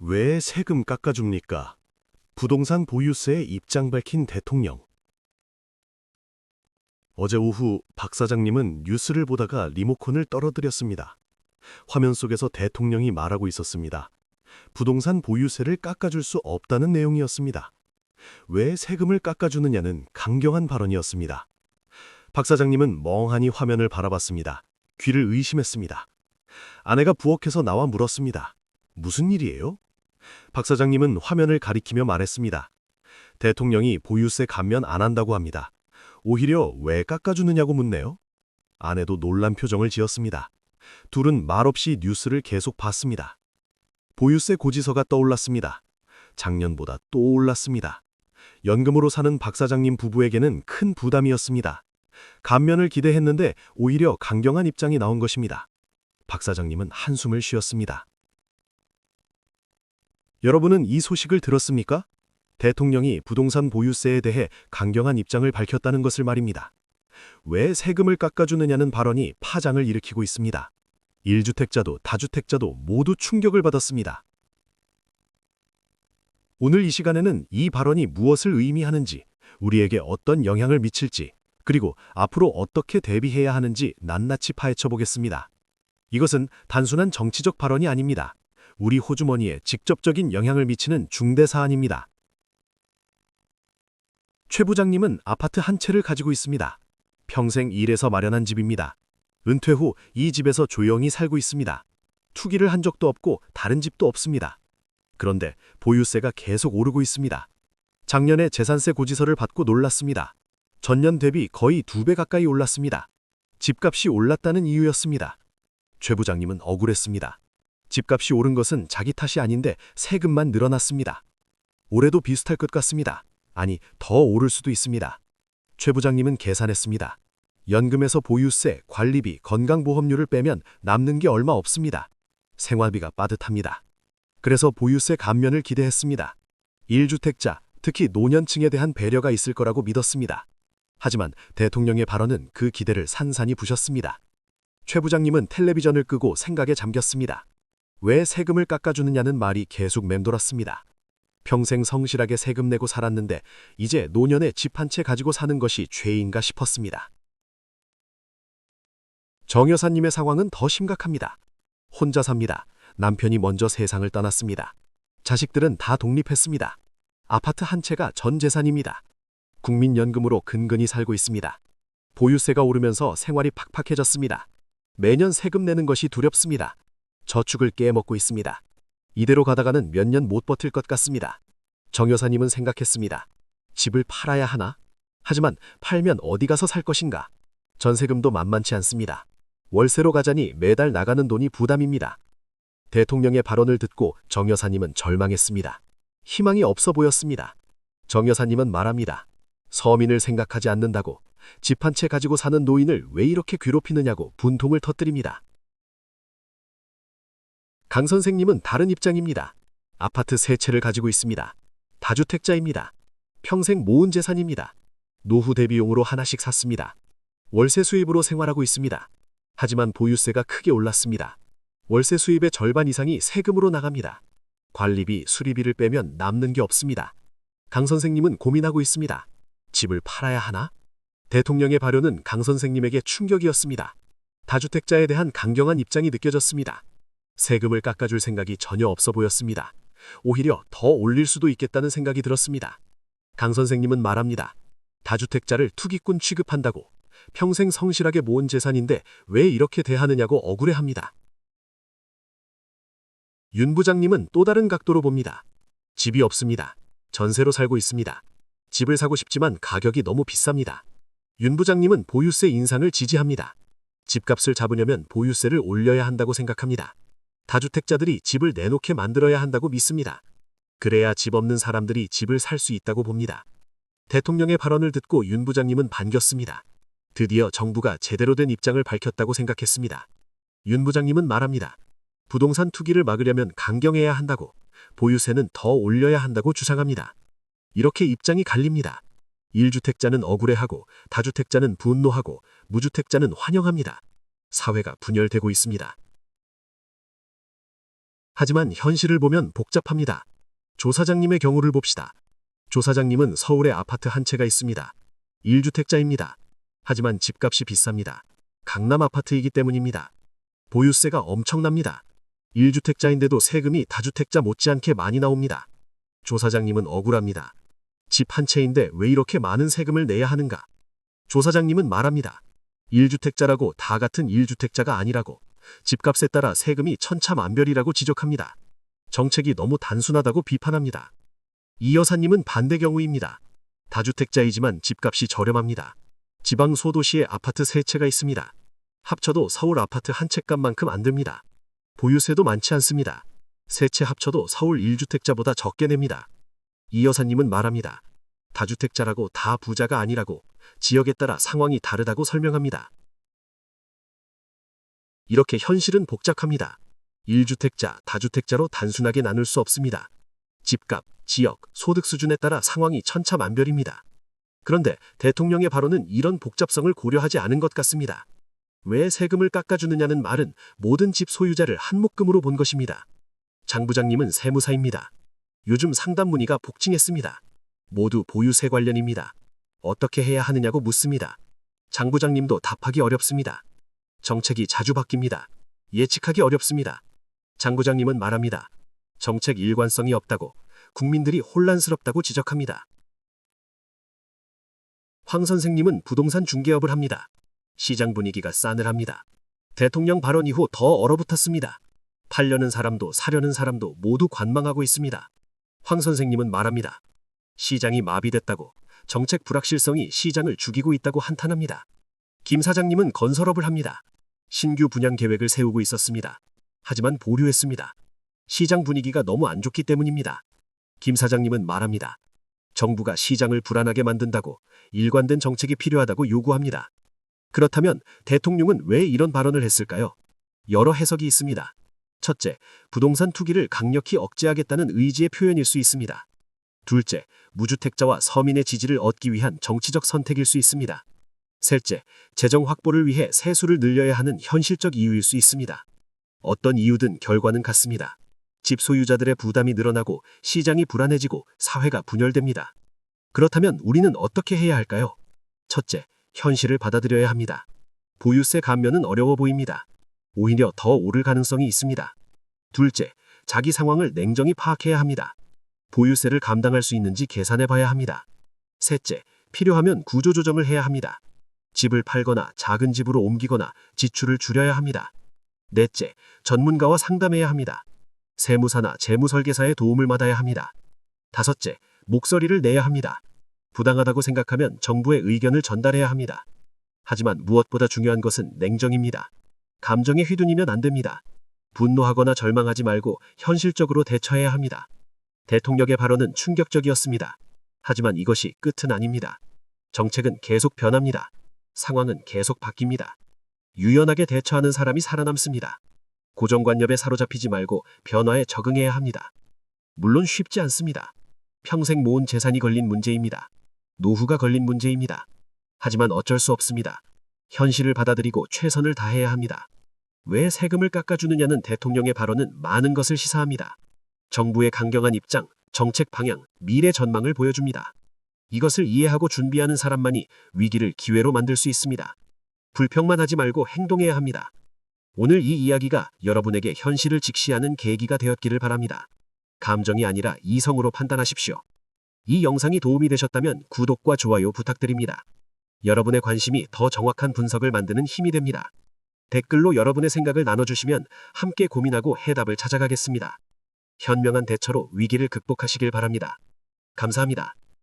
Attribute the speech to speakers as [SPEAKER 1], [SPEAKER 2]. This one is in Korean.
[SPEAKER 1] 왜 세금 깎아줍니까? 부동산 보유세에 입장 밝힌 대통령. 어제 오후 박 사장님은 뉴스를 보다가 리모컨을 떨어뜨렸습니다. 화면 속에서 대통령이 말하고 있었습니다. 부동산 보유세를 깎아줄 수 없다는 내용이었습니다. 왜 세금을 깎아주느냐는 강경한 발언이었습니다. 박 사장님은 멍하니 화면을 바라봤습니다. 귀를 의심했습니다. 아내가 부엌에서 나와 물었습니다. 무슨 일이에요? 박 사장님은 화면을 가리키며 말했습니다. 대통령이 보유세 감면 안 한다고 합니다. 오히려 왜 깎아주느냐고 묻네요. 아내도 놀란 표정을 지었습니다. 둘은 말없이 뉴스를 계속 봤습니다. 보유세 고지서가 떠올랐습니다. 작년보다 또 올랐습니다. 연금으로 사는 박 사장님 부부에게는 큰 부담이었습니다. 감면을 기대했는데 오히려 강경한 입장이 나온 것입니다. 박 사장님은 한숨을 쉬었습니다. 여러분은 이 소식을 들었습니까? 대통령이 부동산 보유세에 대해 강경한 입장을 밝혔다는 것을 말입니다. 왜 세금을 깎아주느냐는 발언이 파장을 일으키고 있습니다. 1주택자도 다주택자도 모두 충격을 받았습니다. 오늘 이 시간에는 이 발언이 무엇을 의미하는지, 우리에게 어떤 영향을 미칠지, 그리고 앞으로 어떻게 대비해야 하는지 낱낱이 파헤쳐 보겠습니다. 이것은 단순한 정치적 발언이 아닙니다. 우리 호주머니에 직접적인 영향을 미치는 중대 사안입니다. 최 부장님은 아파트 한 채를 가지고 있습니다. 평생 일해서 마련한 집입니다. 은퇴 후 이 집에서 조용히 살고 있습니다. 투기를 한 적도 없고 다른 집도 없습니다. 그런데 보유세가 계속 오르고 있습니다. 작년에 재산세 고지서를 받고 놀랐습니다. 전년 대비 거의 2배 가까이 올랐습니다. 집값이 올랐다는 이유였습니다. 최 부장님은 억울했습니다. 집값이 오른 것은 자기 탓이 아닌데 세금만 늘어났습니다. 올해도 비슷할 것 같습니다. 아니, 더 오를 수도 있습니다. 최 부장님은 계산했습니다. 연금에서 보유세, 관리비, 건강보험료를 빼면 남는 게 얼마 없습니다. 생활비가 빠듯합니다. 그래서 보유세 감면을 기대했습니다. 1주택자, 특히 노년층에 대한 배려가 있을 거라고 믿었습니다. 하지만 대통령의 발언은 그 기대를 산산이 부셨습니다. 최 부장님은 텔레비전을 끄고 생각에 잠겼습니다. 왜 세금을 깎아주느냐는 말이 계속 맴돌았습니다. 평생 성실하게 세금 내고 살았는데 이제 노년에 집 한 채 가지고 사는 것이 죄인가 싶었습니다. 정 여사님의 상황은 더 심각합니다. 혼자 삽니다. 남편이 먼저 세상을 떠났습니다. 자식들은 다 독립했습니다. 아파트 한 채가 전 재산입니다. 국민연금으로 근근히 살고 있습니다. 보유세가 오르면서 생활이 팍팍해졌습니다. 매년 세금 내는 것이 두렵습니다. 저축을 깨먹고 있습니다. 이대로 가다가는 몇 년 못 버틸 것 같습니다. 정 여사님은 생각했습니다. 집을 팔아야 하나? 하지만 팔면 어디 가서 살 것인가? 전세금도 만만치 않습니다. 월세로 가자니 매달 나가는 돈이 부담입니다. 대통령의 발언을 듣고 정 여사님은 절망했습니다. 희망이 없어 보였습니다. 정 여사님은 말합니다. 서민을 생각하지 않는다고, 집 한 채 가지고 사는 노인을 왜 이렇게 괴롭히느냐고 분통을 터뜨립니다. 강 선생님은 다른 입장입니다. 아파트 3채를 가지고 있습니다. 다주택자입니다. 평생 모은 재산입니다. 노후 대비용으로 하나씩 샀습니다. 월세 수입으로 생활하고 있습니다. 하지만 보유세가 크게 올랐습니다. 월세 수입의 절반 이상이 세금으로 나갑니다. 관리비, 수리비를 빼면 남는 게 없습니다. 강 선생님은 고민하고 있습니다. 집을 팔아야 하나? 대통령의 발언은 강 선생님에게 충격이었습니다. 다주택자에 대한 강경한 입장이 느껴졌습니다. 세금을 깎아줄 생각이 전혀 없어 보였습니다. 오히려 더 올릴 수도 있겠다는 생각이 들었습니다. 강 선생님은 말합니다. 다주택자를 투기꾼 취급한다고, 평생 성실하게 모은 재산인데 왜 이렇게 대하느냐고 억울해합니다. 윤 부장님은 또 다른 각도로 봅니다. 집이 없습니다. 전세로 살고 있습니다. 집을 사고 싶지만 가격이 너무 비쌉니다. 윤 부장님은 보유세 인상을 지지합니다. 집값을 잡으려면 보유세를 올려야 한다고 생각합니다. 다주택자들이 집을 내놓게 만들어야 한다고 믿습니다. 그래야 집 없는 사람들이 집을 살 수 있다고 봅니다. 대통령의 발언을 듣고 윤 부장님은 반겼습니다. 드디어 정부가 제대로 된 입장을 밝혔다고 생각했습니다. 윤 부장님은 말합니다. 부동산 투기를 막으려면 강경해야 한다고, 보유세는 더 올려야 한다고 주장합니다. 이렇게 입장이 갈립니다. 1주택자는 억울해하고, 다주택자는 분노하고, 무주택자는 환영합니다. 사회가 분열되고 있습니다. 하지만 현실을 보면 복잡합니다. 조 사장님의 경우를 봅시다. 조 사장님은 서울에 아파트 한 채가 있습니다. 1주택자입니다. 하지만 집값이 비쌉니다. 강남 아파트이기 때문입니다. 보유세가 엄청납니다. 1주택자인데도 세금이 다주택자 못지않게 많이 나옵니다. 조 사장님은 억울합니다. 집 한 채인데 왜 이렇게 많은 세금을 내야 하는가? 조 사장님은 말합니다. 1주택자라고 다 같은 1주택자가 아니라고, 집값에 따라 세금이 천차만별이라고 지적합니다. 정책이 너무 단순하다고 비판합니다. 이 여사님은 반대 경우입니다. 다주택자이지만 집값이 저렴합니다. 지방 소도시에 아파트 3채가 있습니다. 합쳐도 서울 아파트 한 채값만큼 안 듭니다. 보유세도 많지 않습니다. 3채 합쳐도 서울 1주택자보다 적게 냅니다. 이 여사님은 말합니다. 다주택자라고 다 부자가 아니라고, 지역에 따라 상황이 다르다고 설명합니다. 이렇게 현실은 복잡합니다. 1주택자, 다주택자로 단순하게 나눌 수 없습니다. 집값, 지역, 소득 수준에 따라 상황이 천차만별입니다. 그런데 대통령의 발언은 이런 복잡성을 고려하지 않은 것 같습니다. 왜 세금을 깎아주느냐는 말은 모든 집 소유자를 한 묶음으로 본 것입니다. 장 부장님은 세무사입니다. 요즘 상담 문의가 폭증했습니다. 모두 보유세 관련입니다. 어떻게 해야 하느냐고 묻습니다. 장 부장님도 답하기 어렵습니다. 정책이 자주 바뀝니다. 예측하기 어렵습니다. 장 부장님은 말합니다. 정책 일관성이 없다고, 국민들이 혼란스럽다고 지적합니다. 황 선생님은 부동산 중개업을 합니다. 시장 분위기가 싸늘합니다. 대통령 발언 이후 더 얼어붙었습니다. 팔려는 사람도 사려는 사람도 모두 관망하고 있습니다. 황 선생님은 말합니다. 시장이 마비됐다고, 정책 불확실성이 시장을 죽이고 있다고 한탄합니다. 김 사장님은 건설업을 합니다. 신규 분양 계획을 세우고 있었습니다. 하지만 보류했습니다. 시장 분위기가 너무 안 좋기 때문입니다. 김 사장님은 말합니다. 정부가 시장을 불안하게 만든다고, 일관된 정책이 필요하다고 요구합니다. 그렇다면 대통령은 왜 이런 발언을 했을까요? 여러 해석이 있습니다. 첫째, 부동산 투기를 강력히 억제하겠다는 의지의 표현일 수 있습니다. 둘째, 무주택자와 서민의 지지를 얻기 위한 정치적 선택일 수 있습니다. 셋째, 재정 확보를 위해 세수를 늘려야 하는 현실적 이유일 수 있습니다. 어떤 이유든 결과는 같습니다. 집 소유자들의 부담이 늘어나고 시장이 불안해지고 사회가 분열됩니다. 그렇다면 우리는 어떻게 해야 할까요? 첫째, 현실을 받아들여야 합니다. 보유세 감면은 어려워 보입니다. 오히려 더 오를 가능성이 있습니다. 둘째, 자기 상황을 냉정히 파악해야 합니다. 보유세를 감당할 수 있는지 계산해 봐야 합니다. 셋째, 필요하면 구조조정을 해야 합니다. 집을 팔거나 작은 집으로 옮기거나 지출을 줄여야 합니다. 넷째, 전문가와 상담해야 합니다. 세무사나 재무설계사의 도움을 받아야 합니다. 다섯째, 목소리를 내야 합니다. 부당하다고 생각하면 정부의 의견을 전달해야 합니다. 하지만 무엇보다 중요한 것은 냉정입니다. 감정에 휘둘리면 안 됩니다. 분노하거나 절망하지 말고 현실적으로 대처해야 합니다. 대통령의 발언은 충격적이었습니다. 하지만 이것이 끝은 아닙니다. 정책은 계속 변합니다. 상황은 계속 바뀝니다. 유연하게 대처하는 사람이 살아남습니다. 고정관념에 사로잡히지 말고 변화에 적응해야 합니다. 물론 쉽지 않습니다. 평생 모은 재산이 걸린 문제입니다. 노후가 걸린 문제입니다. 하지만 어쩔 수 없습니다. 현실을 받아들이고 최선을 다해야 합니다. 왜 세금을 깎아주느냐는 대통령의 발언은 많은 것을 시사합니다. 정부의 강경한 입장, 정책 방향, 미래 전망을 보여줍니다. 이것을 이해하고 준비하는 사람만이 위기를 기회로 만들 수 있습니다. 불평만 하지 말고 행동해야 합니다. 오늘 이 이야기가 여러분에게 현실을 직시하는 계기가 되었기를 바랍니다. 감정이 아니라 이성으로 판단하십시오. 이 영상이 도움이 되셨다면 구독과 좋아요 부탁드립니다. 여러분의 관심이 더 정확한 분석을 만드는 힘이 됩니다. 댓글로 여러분의 생각을 나눠주시면 함께 고민하고 해답을 찾아가겠습니다. 현명한 대처로 위기를 극복하시길 바랍니다. 감사합니다.